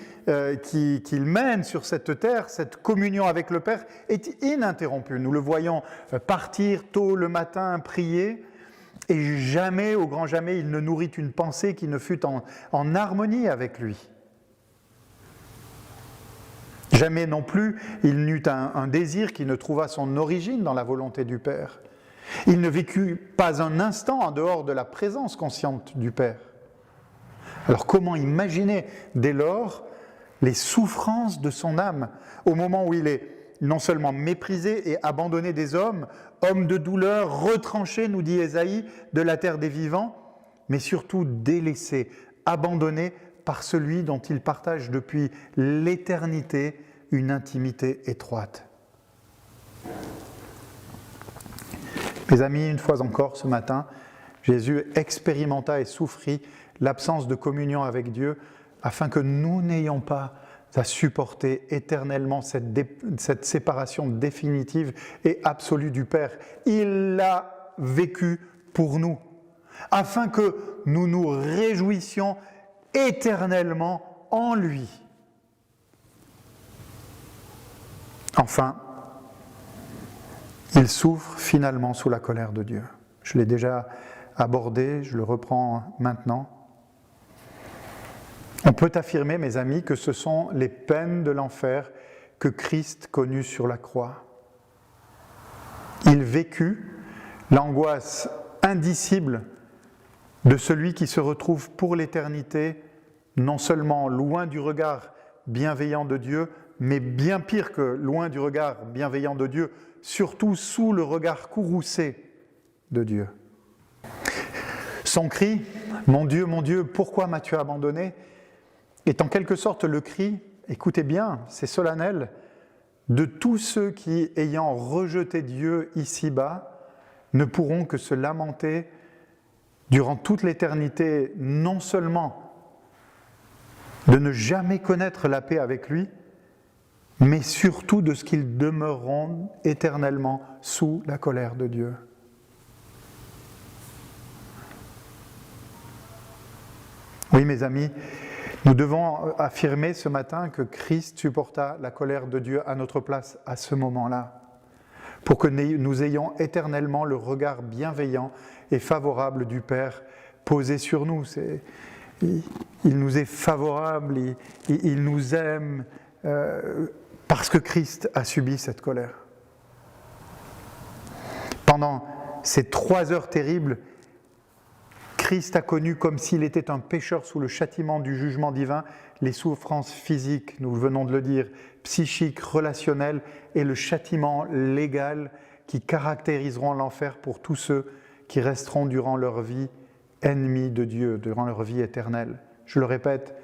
qu'il mène sur cette terre, cette communion avec le Père est ininterrompue. Nous le voyons partir tôt le matin, prier, et jamais, au grand jamais, il ne nourrit une pensée qui ne fût en harmonie avec lui. Jamais non plus il n'eut un désir qui ne trouvât son origine dans la volonté du Père. Il ne vécut pas un instant en dehors de la présence consciente du Père. Alors comment imaginer dès lors les souffrances de son âme au moment où il est non seulement méprisé et abandonné des hommes, homme de douleur, retranché, nous dit Ésaïe, de la terre des vivants, mais surtout délaissé, abandonné par celui dont il partage depuis l'éternité une intimité étroite. Mes amis, une fois encore ce matin, Jésus expérimenta et souffrit l'absence de communion avec Dieu afin que nous n'ayons pas à supporter éternellement cette séparation définitive et absolue du Père. Il l'a vécu pour nous, afin que nous nous réjouissions éternellement en lui. Enfin, il souffre finalement sous la colère de Dieu. Je l'ai déjà abordé, je le reprends maintenant. On peut affirmer, mes amis, que ce sont les peines de l'enfer que Christ connut sur la croix. Il vécut l'angoisse indicible de celui qui se retrouve pour l'éternité, non seulement loin du regard bienveillant de Dieu, mais bien pire que loin du regard bienveillant de Dieu, surtout sous le regard courroucé de Dieu. Son cri « Mon Dieu, pourquoi m'as-tu abandonné ?» est en quelque sorte le cri, écoutez bien, c'est solennel, de tous ceux qui, ayant rejeté Dieu ici-bas, ne pourront que se lamenter durant toute l'éternité, non seulement de ne jamais connaître la paix avec lui, mais surtout de ce qu'ils demeureront éternellement sous la colère de Dieu. Oui, mes amis, nous devons affirmer ce matin que Christ supporta la colère de Dieu à notre place à ce moment-là, pour que nous ayons éternellement le regard bienveillant et favorable du Père posé sur nous. Il nous est favorable, il nous aime, parce que Christ a subi cette colère. Pendant ces 3 heures terribles, Christ a connu, comme s'il était un pécheur sous le châtiment du jugement divin, les souffrances physiques, nous venons de le dire, psychiques, relationnelles, et le châtiment légal qui caractériseront l'enfer pour tous ceux qui resteront durant leur vie ennemis de Dieu, durant leur vie éternelle. Je le répète,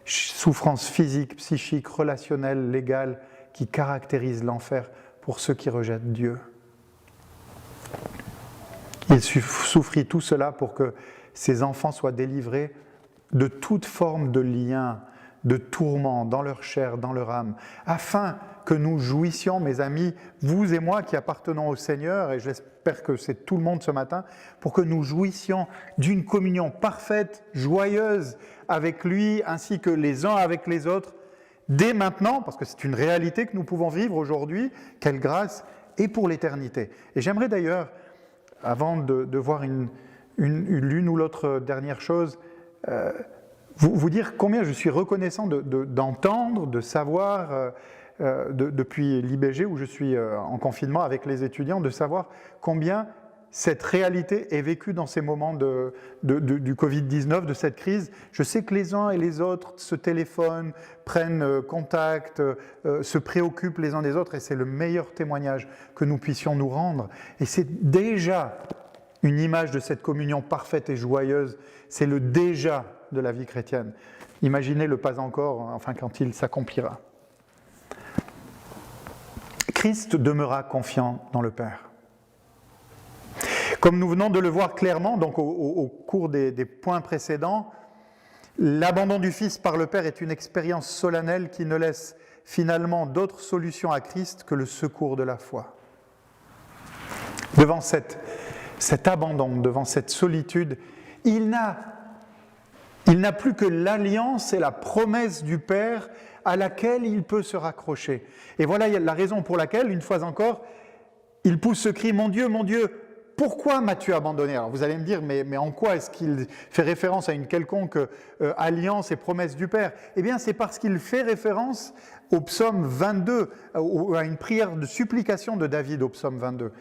souffrances physiques, psychiques, relationnelles, légales, qui caractérisent l'enfer pour ceux qui rejettent Dieu. Il souffrit tout cela pour que ses enfants soient délivrés de toute forme de lien, de tourment dans leur chair, dans leur âme, afin que nous jouissions, mes amis, vous et moi qui appartenons au Seigneur, et j'espère que c'est tout le monde ce matin, pour que nous jouissions d'une communion parfaite, joyeuse avec lui, ainsi que les uns avec les autres, dès maintenant, parce que c'est une réalité que nous pouvons vivre aujourd'hui, quelle grâce, et pour l'éternité. Et j'aimerais d'ailleurs, avant de voir l'une ou l'autre dernière chose, vous dire combien je suis reconnaissant d'entendre, de savoir, depuis l'IBG où je suis en confinement avec les étudiants, de savoir combien cette réalité est vécue dans ces moments du Covid-19, de cette crise. Je sais que les uns et les autres se téléphonent, prennent contact, se préoccupent les uns des autres, et c'est le meilleur témoignage que nous puissions nous rendre. Et c'est déjà une image de cette communion parfaite et joyeuse, c'est le déjà de la vie chrétienne. Imaginez le pas encore, enfin quand il s'accomplira. Christ demeura confiant dans le Père. Comme nous venons de le voir clairement, donc au cours des points précédents, l'abandon du Fils par le Père est une expérience solennelle qui ne laisse finalement d'autre solution à Christ que le secours de la foi. Devant cet abandon, devant cette solitude, il n'a plus que l'alliance et la promesse du Père à laquelle il peut se raccrocher. Et voilà la raison pour laquelle, une fois encore, il pousse ce cri « Mon Dieu, pourquoi m'as-tu abandonné ?» Alors vous allez me dire, mais en quoi est-ce qu'il fait référence à une quelconque alliance et promesse du Père ? Eh bien, c'est parce qu'il fait référence au psaume 22, à une prière de supplication de David au psaume 22.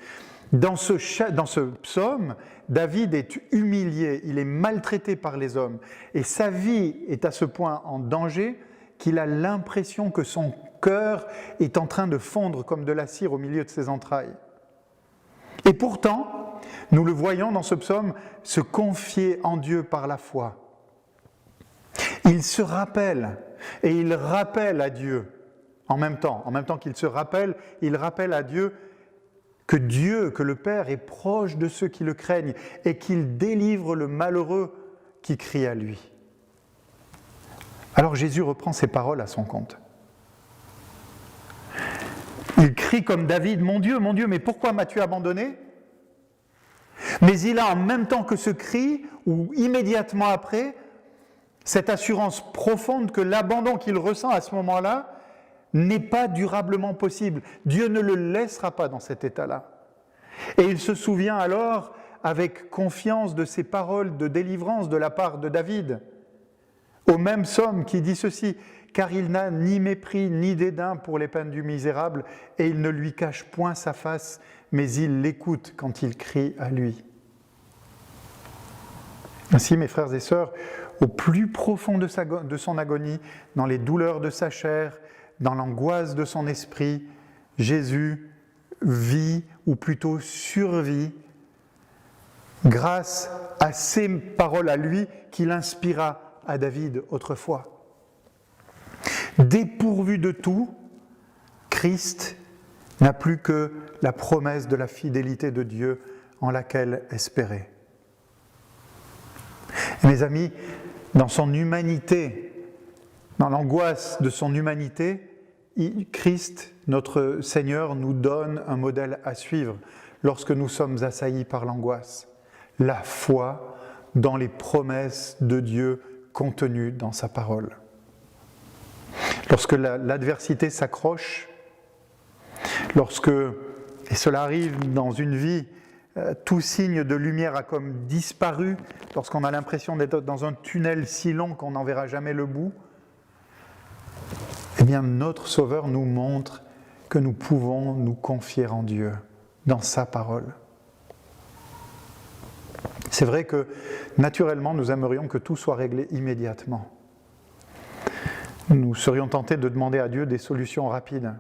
Dans ce psaume, David est humilié, il est maltraité par les hommes, et sa vie est à ce point en danger qu'il a l'impression que son cœur est en train de fondre comme de la cire au milieu de ses entrailles. Et pourtant, nous le voyons dans ce psaume se confier en Dieu par la foi. Il se rappelle, et il rappelle à Dieu, en même temps qu'il se rappelle, il rappelle à Dieu, que le Père est proche de ceux qui le craignent et qu'il délivre le malheureux qui crie à lui. Alors Jésus reprend ces paroles à son compte. Il crie comme David, « Mon Dieu, mais pourquoi m'as-tu abandonné ?» Mais il a en même temps que ce cri, ou immédiatement après, cette assurance profonde que l'abandon qu'il ressent à ce moment-là n'est pas durablement possible. Dieu ne le laissera pas dans cet état-là. Et il se souvient alors avec confiance de ces paroles de délivrance de la part de David, au même psaume qui dit ceci, « Car il n'a ni mépris ni dédain pour les peines du misérable, et il ne lui cache point sa face, mais il l'écoute quand il crie à lui. » Ainsi, mes frères et sœurs, au plus profond de son agonie, dans les douleurs de sa chair, dans l'angoisse de son esprit, Jésus vit, ou plutôt survit, grâce à ces paroles à lui qu'il inspira à David autrefois. Dépourvu de tout, Christ n'a plus que la promesse de la fidélité de Dieu en laquelle espérer. Et mes amis, dans son humanité, dans l'angoisse de son humanité, Christ, notre Seigneur, nous donne un modèle à suivre lorsque nous sommes assaillis par l'angoisse. La foi dans les promesses de Dieu contenues dans sa parole. Lorsque l'adversité s'accroche, et cela arrive dans une vie, tout signe de lumière a comme disparu, lorsqu'on a l'impression d'être dans un tunnel si long qu'on n'en verra jamais le bout, eh bien notre Sauveur nous montre que nous pouvons nous confier en Dieu, dans sa parole. C'est vrai que naturellement nous aimerions que tout soit réglé immédiatement. Nous serions tentés de demander à Dieu des solutions rapides.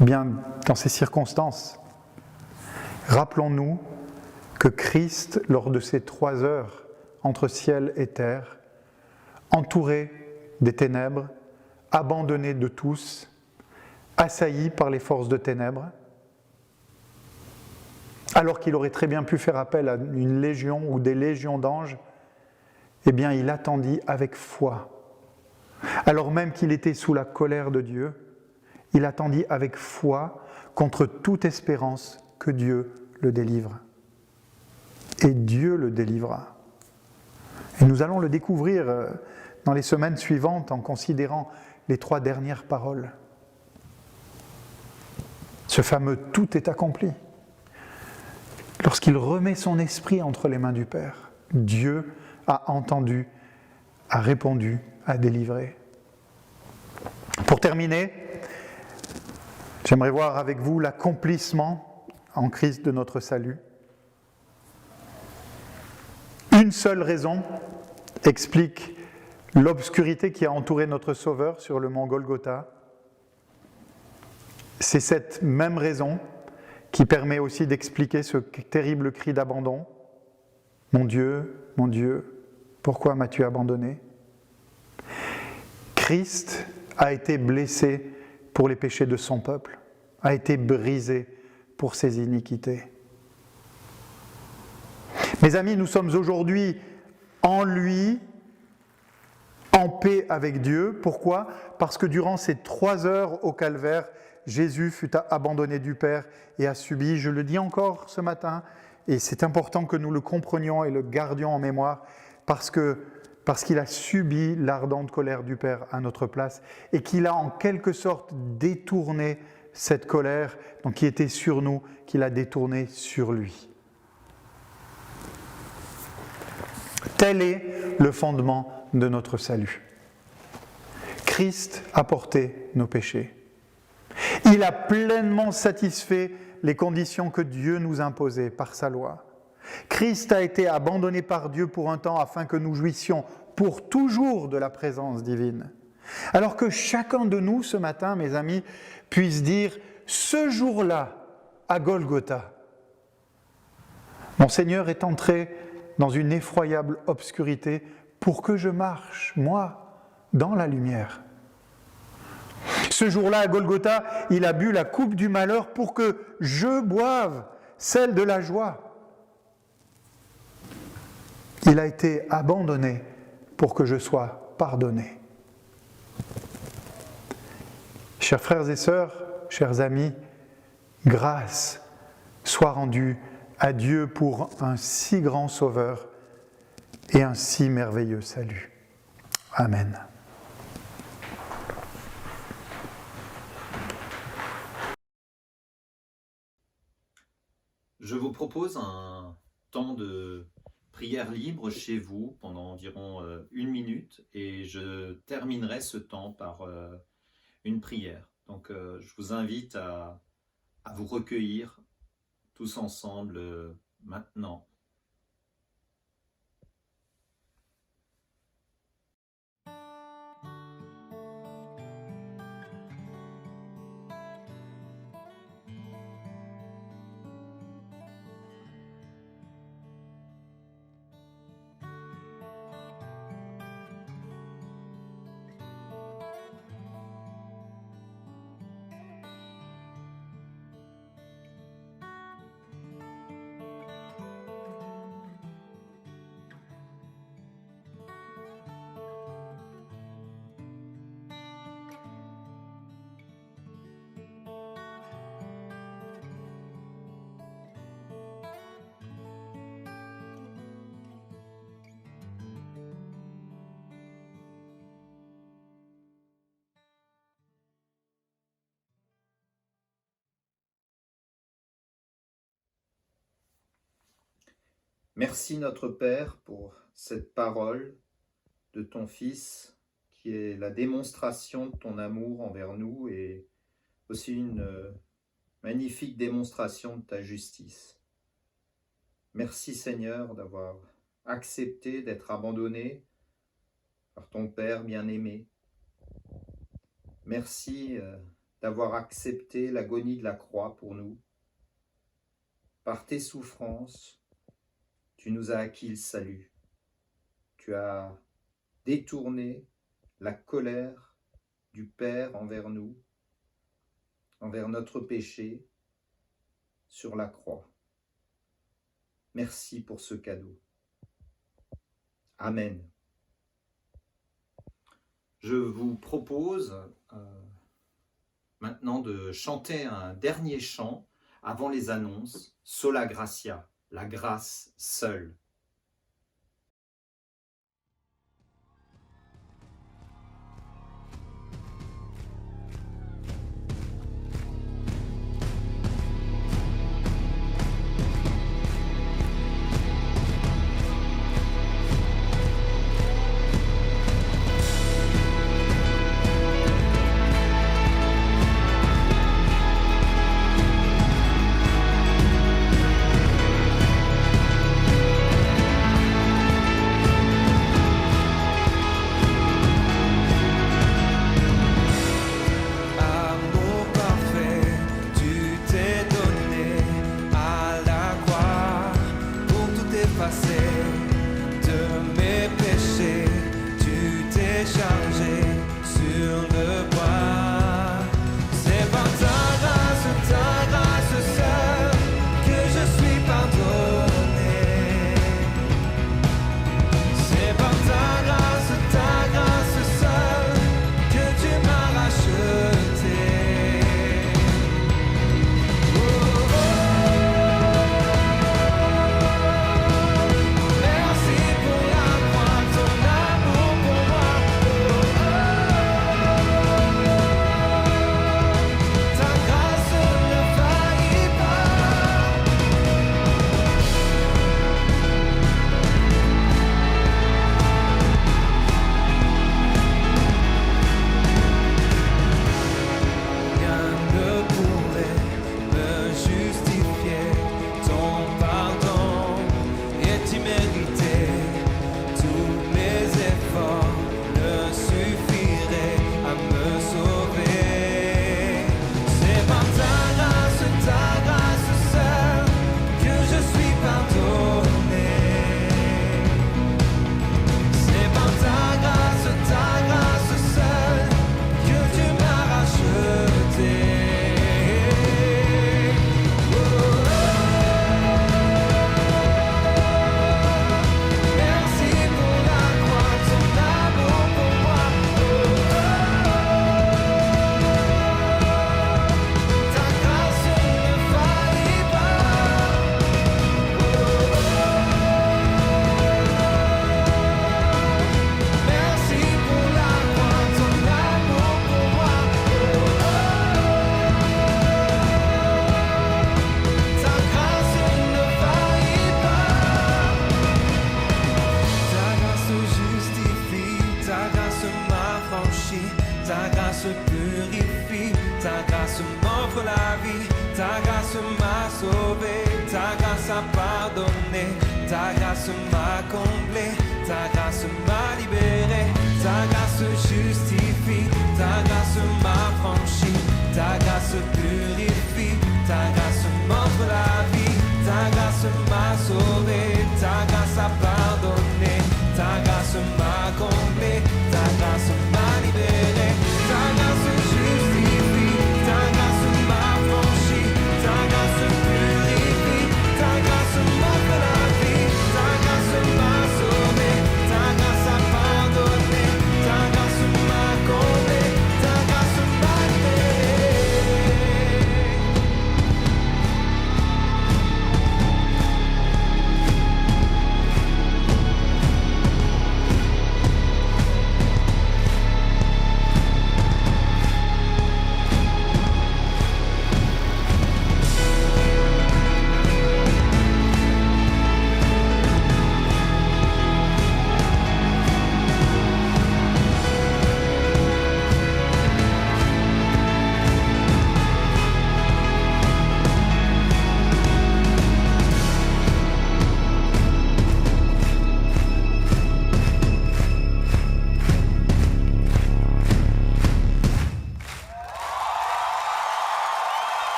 Eh bien, dans ces circonstances, rappelons-nous que Christ, lors de ces 3 heures entre ciel et terre, entouré des ténèbres, abandonné de tous, assailli par les forces de ténèbres, alors qu'il aurait très bien pu faire appel à une légion ou des légions d'anges, eh bien il attendit avec foi. Alors même qu'il était sous la colère de Dieu, il attendit avec foi contre toute espérance que Dieu le délivre. Et Dieu le délivra. Et nous allons le découvrir dans les semaines suivantes en considérant les 3 dernières paroles. Ce fameux « tout est accompli ». Lorsqu'il remet son esprit entre les mains du Père, Dieu a entendu, a répondu, a délivré. Pour terminer, j'aimerais voir avec vous l'accomplissement en Christ de notre salut. Une seule raison explique l'obscurité qui a entouré notre Sauveur sur le mont Golgotha. C'est cette même raison qui permet aussi d'expliquer ce terrible cri d'abandon. Mon Dieu, pourquoi m'as-tu abandonné ? Christ a été blessé pour les péchés de son peuple, a été brisé pour ses iniquités. Mes amis, nous sommes aujourd'hui en lui, en paix avec Dieu. Pourquoi ? Parce que durant ces 3 heures au calvaire, Jésus fut abandonné du Père et a subi, je le dis encore ce matin, et c'est important que nous le comprenions et le gardions en mémoire, parce qu'il a subi l'ardente colère du Père à notre place, et qu'il a en quelque sorte détourné cette colère donc qui était sur nous, qu'il a détournée sur lui. Tel est le fondement de notre salut. Christ a porté nos péchés. Il a pleinement satisfait les conditions que Dieu nous imposait par sa loi. Christ a été abandonné par Dieu pour un temps afin que nous jouissions pour toujours de la présence divine. Alors que chacun de nous ce matin, mes amis, puisse dire « ce jour-là, à Golgotha, mon Seigneur est entré dans une effroyable obscurité pour que je marche, moi, dans la lumière. » Ce jour-là, à Golgotha, il a bu la coupe du malheur pour que je boive celle de la joie. Il a été abandonné pour que je sois pardonné. Chers frères et sœurs, chers amis, grâce soit rendue à Dieu pour un si grand sauveur et un si merveilleux salut. Amen. Je vous propose un temps de prière libre chez vous pendant environ 1 minute et je terminerai ce temps par une prière. Donc je vous invite à vous recueillir tous ensemble maintenant. Merci notre Père pour cette parole de ton Fils qui est la démonstration de ton amour envers nous et aussi une magnifique démonstration de ta justice. Merci Seigneur d'avoir accepté d'être abandonné par ton Père bien-aimé. Merci d'avoir accepté l'agonie de la croix pour nous. Par tes souffrances, tu nous as acquis le salut. Tu as détourné la colère du Père envers nous, envers notre péché, sur la croix. Merci pour ce cadeau. Amen. Je vous propose maintenant de chanter un dernier chant avant les annonces, Sola Gratia, la grâce seule. Ta grâce m'offre la vie, ta grâce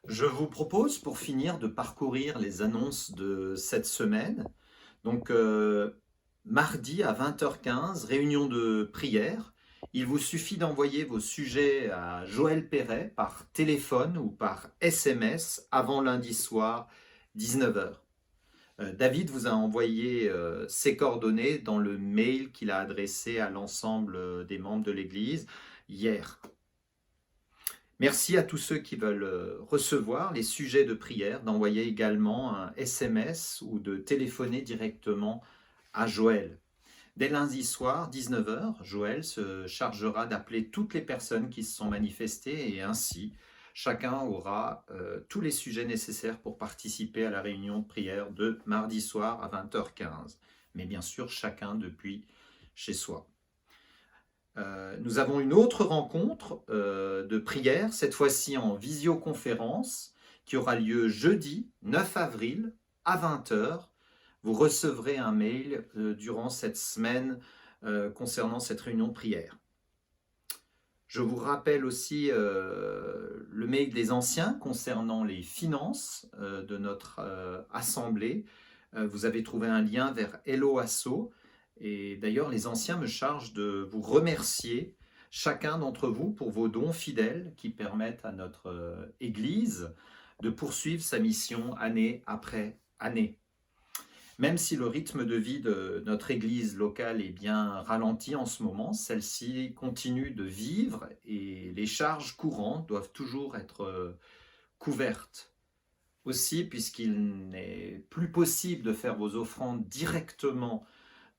Je vous propose pour finir de parcourir les annonces de cette semaine. Donc mardi à 20h15, réunion de prière. Il vous suffit d'envoyer vos sujets à Joël Perret par téléphone ou par SMS avant lundi soir 19h. David vous a envoyé ses coordonnées dans le mail qu'il a adressé à l'ensemble des membres de l'Église hier. Merci à tous ceux qui veulent recevoir les sujets de prière, d'envoyer également un SMS ou de téléphoner directement à Joël. Dès lundi soir, 19h, Joël se chargera d'appeler toutes les personnes qui se sont manifestées et ainsi, chacun aura tous les sujets nécessaires pour participer à la réunion de prière de mardi soir à 20h15. Mais bien sûr, chacun depuis chez soi. Nous avons une autre rencontre de prière, cette fois-ci en visioconférence, qui aura lieu jeudi 9 avril à 20h. Vous recevrez un mail durant cette semaine concernant cette réunion de prière. Je vous rappelle aussi le mail des anciens concernant les finances de notre assemblée. Vous avez trouvé un lien vers Hello Asso. Et d'ailleurs, les anciens me chargent de vous remercier, chacun d'entre vous, pour vos dons fidèles qui permettent à notre Église de poursuivre sa mission année après année. Même si le rythme de vie de notre Église locale est bien ralenti en ce moment, celle-ci continue de vivre et les charges courantes doivent toujours être couvertes. Aussi, puisqu'il n'est plus possible de faire vos offrandes directement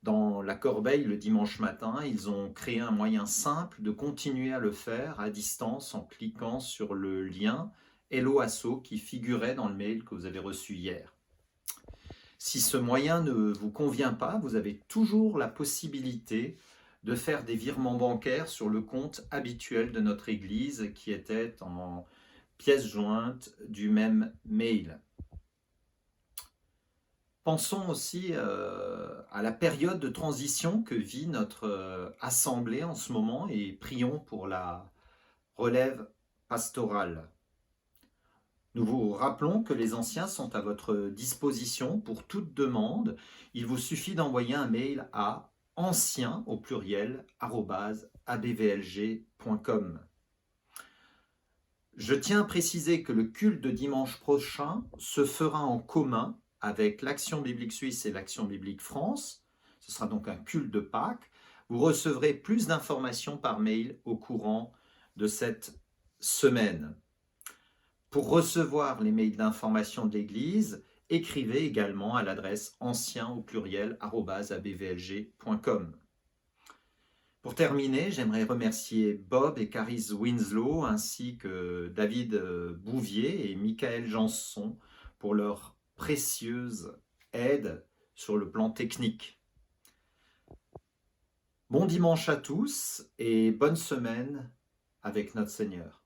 dans la corbeille le dimanche matin, ils ont créé un moyen simple de continuer à le faire à distance en cliquant sur le lien Hello Asso qui figurait dans le mail que vous avez reçu hier. Si ce moyen ne vous convient pas, vous avez toujours la possibilité de faire des virements bancaires sur le compte habituel de notre Église qui était en pièce jointe du même mail. Pensons aussi à la période de transition que vit notre assemblée en ce moment et prions pour la relève pastorale. Nous vous rappelons que les anciens sont à votre disposition pour toute demande. Il vous suffit d'envoyer un mail à ancien au pluriel @abvlg.com. Je tiens à préciser que le culte de dimanche prochain se fera en commun avec l'Action biblique suisse et l'Action biblique France. Ce sera donc un culte de Pâques. Vous recevrez plus d'informations par mail au courant de cette semaine. Pour recevoir les mails d'information de l'Église, écrivez également à l'adresse ancien au pluriel @abvlg.com. Pour terminer, j'aimerais remercier Bob et Caris Winslow ainsi que David Bouvier et Michael Janson pour leur précieuse aide sur le plan technique. Bon dimanche à tous et bonne semaine avec notre Seigneur.